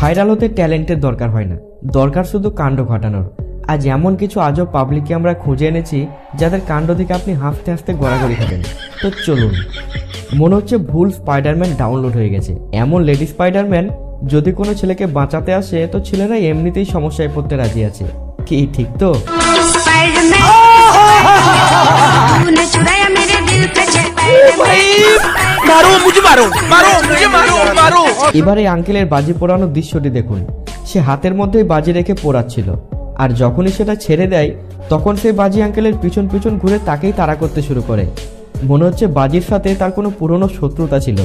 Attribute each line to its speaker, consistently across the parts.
Speaker 1: Viral হতে ট্যালেন্টের দরকার হয় না, দরকার শুধু কাণ্ড ঘটানোর। আজ এমন কিছু আজব পাবলিককে আমরা খুঁজে এনেছি যাদের কাণ্ড দেখে আপনি হাসতে হাসতে গড়াগড়ি খাবেন। তো চলুন। মনে হচ্ছে ভুল স্পাইডারম্যান ডাউনলোড হয়ে গেছে। এমন লেডি স্পাইডারম্যান যদি কোনো ছেলেকে বাঁচাতে আসে তো ছেলেরা এমনিতেই সমস্যায় পড়তে রাজি আছে। কি ঠিক তো? এবারে আঙ্কেলের বাজি পোড়ানোর দৃশ্যটি দেখুন। সে হাতের মধ্যেই বাজি রেখে পোড়াচ্ছিল, আর যখনই সেটা ছেড়ে দেয় তখন সেই বাজি আঙ্কেলের পিছন পিছন ঘুরে তাকেই তাড়া করতে শুরু করে। মনে হচ্ছে বাজির সাথে তার কোনো পুরনো শত্রুতা ছিল।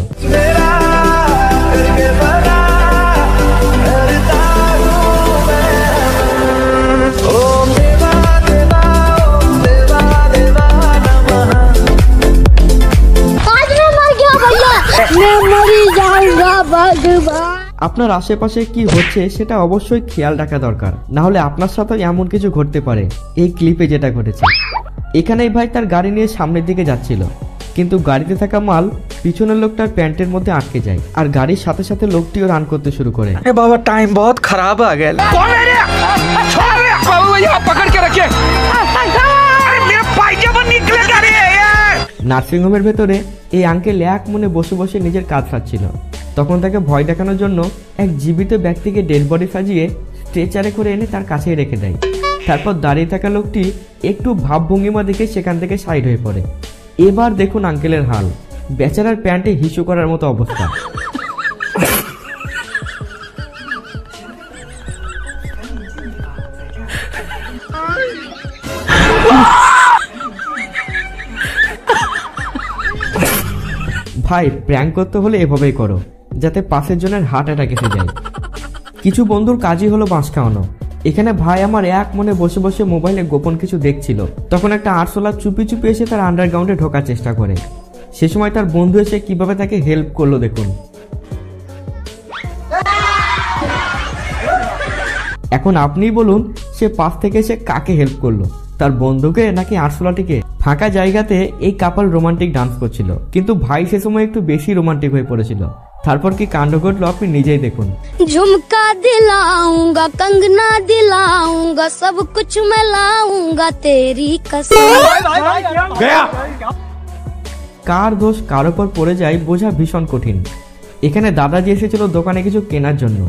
Speaker 1: আপনার আশেপাশে কি হচ্ছে সেটা অবশ্যই খেয়াল রাখা দরকার, না হলে আপনার সাথে এমন কিছু ঘটতে পারে। এই ক্লিপে যেটা ঘটেছে, এখানেই ভাই তার গাড়ি নিয়ে সামনের দিকে যাচ্ছিল, কিন্তু গাড়িতে থাকা মাল পিছনের লোকটার প্যান্টের মধ্যে আটকে যায়, আর গাড়ির সাথে সাথে লোকটিও রান করতে শুরু করে।
Speaker 2: বাবা টাইম বহুত খারাপ আ গেল।
Speaker 1: নার্সিং হোমের ভেতরে এই আঙ্কেল এক মনে বসে বসে নিজের কাজ সারছিল। তখন তাকে ভয় দেখানোর জন্য এক জীবিত ব্যক্তিকে ডেড বডি সাজিয়ে স্ট্রেচারে করে এনে তার কাছেই রেখে দেয়। তারপর দাঁড়িয়ে থাকা লোকটি একটু ভাবভঙ্গিমা দেখে সেখান থেকে সাইড হয়ে পড়ে। এবার দেখুন আঙ্কেলের হাল, বেচারার প্যান্টে হিসু করার মতো অবস্থা। ভাই প্র্যাঙ্ক করতে হলে এভাবেই করো, যাতে পাশের জনের হার্ট অ্যাটাক এসে যায়। কিছু বন্ধুর কাজই হলো বাঁশ খাওয়ানো। এখানে ভাই আমার এক মনে বসে বসে মোবাইলে গোপন কিছু দেখছিল, তখন একটা আরশোলা চুপি চুপি এসে তার আন্ডারগ্রাউন্ডে ঢোকার চেষ্টা করে। সে সময় তার বন্ধু এসে কিভাবে তাকে হেল্প করলো দেখুন। এখন আপনিই বলুন সে পাশ থেকে এসে কাকে হেল্প করলো, তার বন্ধুকে নাকি আরশোলাটিকে? ফাঁকা জায়গাতে এই কাপল রোমান্টিক ডান্স করছিল, কিন্তু ভাই সে সময় একটু বেশি রোমান্টিক হয়ে পড়েছিল। তারপর কি কাণ্ড ঘটলো আপনি নিজেই দেখুন।
Speaker 3: ঝুমকা দিলাऊंगा, कंगना दिलाऊंगा, सब कुछ मैं लाऊंगा तेरी कसम।
Speaker 1: কার দোষ কার উপর পড়ে যায় বোঝা ভীষণ কঠিন। এখানে দাদাজি এসেছিল দোকানে কিছু কেনার জন্য,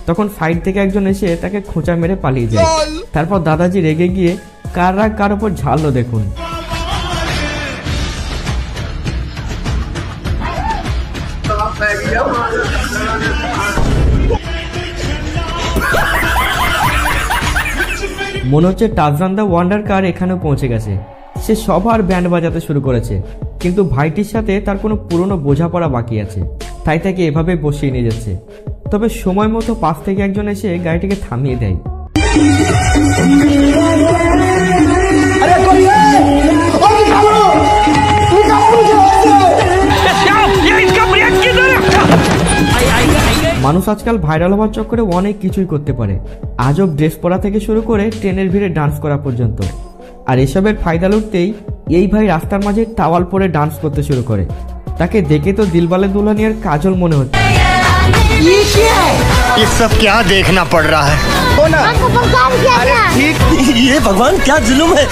Speaker 1: তখন সাইড থেকে একজন এসে তাকে খোঁচা মেরে পালিয়ে যায়। তারপর দাদাজি রেগে গিয়ে কার রাগ কার উপর ঝাড়লো দেখুন। মনে হচ্ছে টার্জান দ্য ওয়ান্ডার কার এখানেও পৌঁছে গেছে। সে সবার ব্যান্ড বাজাতে শুরু করেছে, কিন্তু ভাইটির সাথে তার কোনো পুরনো বোঝাপড়া বাকি আছে, তাই তাকে এভাবে বসিয়ে নিয়ে যাচ্ছে। তবে সময় মতো পাশ থেকে একজন এসে গাড়িটিকে থামিয়ে দেয়। মানুষ আজকাল ভাইরাল হওয়ার চক্করে অনেক কিছুই করতে পারে, আজব ড্রেস পরা থেকে শুরু করে ট্রেনের ভিড়ে ডান্স করা পর্যন্ত। আর এসবের ফায়দা লুটতেই এই ভাই রাস্তার মাঝে টাওয়াল পরে ডান্স করতে শুরু করে। তাকে দেখে তো দিলবালে দুলহানিয়ার কাজল মনে হচ্ছে।
Speaker 4: ये सब क्या देखना पड़ रहा है? अरे ठीक, ये भगवान क्या जुल्म है।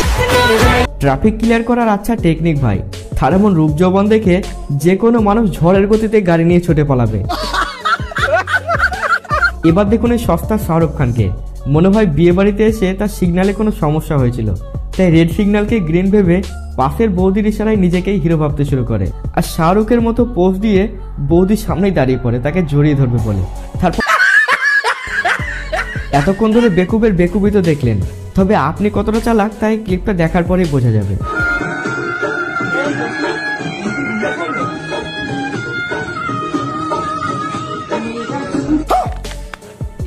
Speaker 1: ট্রাফিক ক্লিয়ার করার আচ্ছা টেকনিক ভাই। তার এমন রূপ যৌবন দেখে যে কোনো মানুষ ঝড়ের গতিতে গাড়ি নিয়ে ছুটে পালাবে। এবার দেখুন এই সস্তা শাহরুখ খানকে। মনে হয় বিয়ে বাড়িতে এসে তার সিগন্যালে কোনো সমস্যা হয়েছিল, তাই রেড সিগন্যালকে গ্রিন ভেবে পাশের বৌদির ইশারায় নিজেকেই হিরো ভাবতে শুরু করে, আর শাহরুখের মতো পোজ দিয়ে বৌদির সামনেই দাঁড়িয়ে পড়ে তাকে জড়িয়ে ধরবে বলে। তারপর এতক্ষণ ধরে বেকুবের বেকুবি তো দেখলেন, তবে আপনি কতটা চালাক তাই ক্লিপটা দেখার পরেই বোঝা যাবে।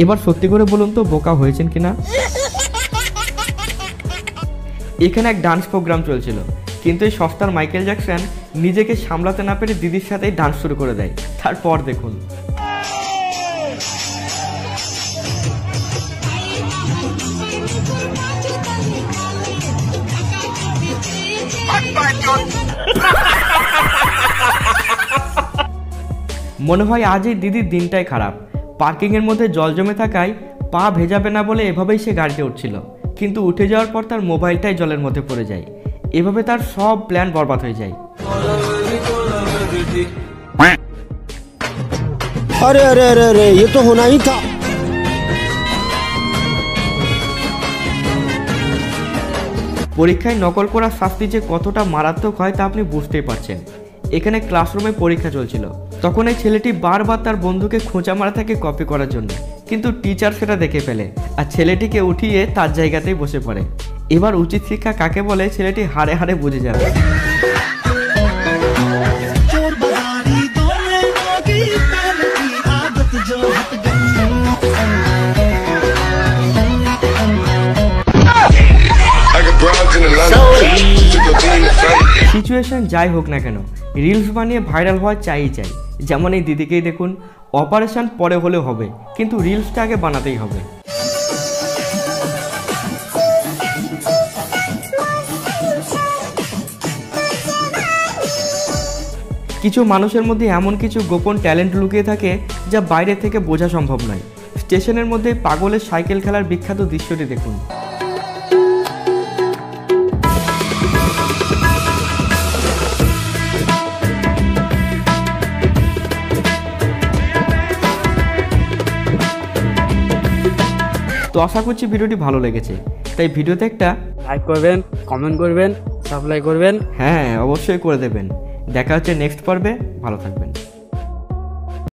Speaker 1: এবার সত্যি করে বলুন তো বোকা হয়েছেন কিনা। এখানে এক ডান্স প্রোগ্রাম চলছিল, কিন্তু এই সস্তার মাইকেল জ্যাকসন নিজেকে সামলাতে না পেরে দিদির সাথেই ডান্স শুরু করে দেয়। তারপর দেখুন মনে হয় আজ এই দিদির দিনটাই খারাপ। পার্কিংয়ের মধ্যে জল জমে থাকায় পা ভেজাবে না বলে এভাবেই সে গাড়িতে উঠছিল, কিন্তু উঠে যাওয়ার পর তার মোবাইলটাই জলের মধ্যে পড়ে যায়। এভাবে তার সব প্ল্যান বরবাদ হয়ে যায়।
Speaker 4: अरे अरे अरे अरे ये तो होना ही था।
Speaker 1: পরীক্ষায় নকল করা শাস্তি যে কতটা মারাত্মক হয় তা আপনি বুঝতেই পারছেন। এখানে ক্লাসরুমে পরীক্ষা চলছিল, তখন এই ছেলেটি বারবার তার বন্ধুকে খোঁচা মারা থাকে কপি করার জন্য, কিন্তু টিচার সেটা দেখে ফেলে আর ছেলেটিকে উঠিয়ে তার জায়গাতেই বসে পড়ে। এবার উচিত শিক্ষা কাকে বলে ছেলেটি হাড়ে হাড়ে বুঝে যাবে। সিচুয়েশন যাই হোক না কেন, রিলস বানিয়ে ভাইরাল হওয়া চাই। যেমন এই দিদিকেই দেখুন, অপারেশন পরে হলেও হবে, কিন্তু রিলসটা আগে বানাতেই হবে। কিছু মানুষের মধ্যে এমন কিছু গোপন ট্যালেন্ট লুকিয়ে থাকে যা বাইরে থেকে বোঝা সম্ভব নয়। স্টেশনের মধ্যে পাগলের সাইকেল খেলার বিখ্যাত দৃশ্যটি দেখুন। তো আশা করছি ভিডিওটি ভালো লেগেছে, তাই ভিডিওতে একটা
Speaker 5: লাইক করবেন, কমেন্ট করবেন, সাবস্ক্রাইব করবেন।
Speaker 1: হ্যাঁ অবশ্যই করে দেবেন। দেখা হচ্ছে নেক্সট পর্বে, ভালো থাকবেন।